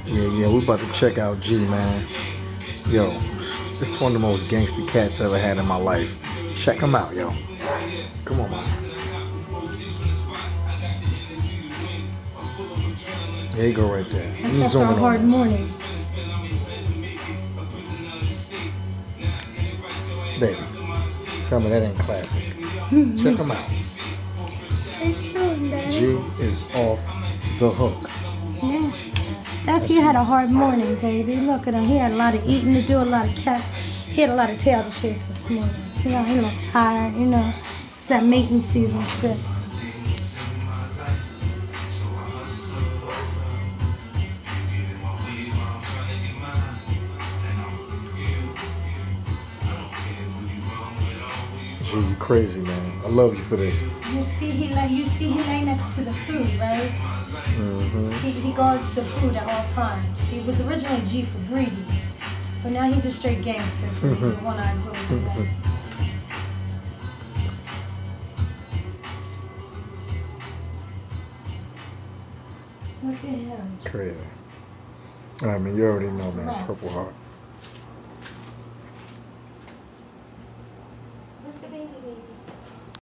Yeah, we about to check out G, man. Yo, this is one of the most gangster cats I ever had in my life. Check him out, yo. Come on, man. There you go right there. That's after a hard morning. Baby, tell me that ain't classic. Check him out. Straight chilling, Daddy. G is off the hook. Yeah. He had a hard morning, baby. Look at him. He had a lot of eating to do, a lot of cat. He had a lot of tail to chase this morning. He looked tired, It's that mating season shit. G, you crazy, man. I love you for this. You see he lay next to the food, right? Mm-hmm. He guards the food at all times. He was originally G for greedy, but now he just straight gangster. He's a one-eyed bully. Look at him. Crazy. I mean, you already know, man. Purple Heart.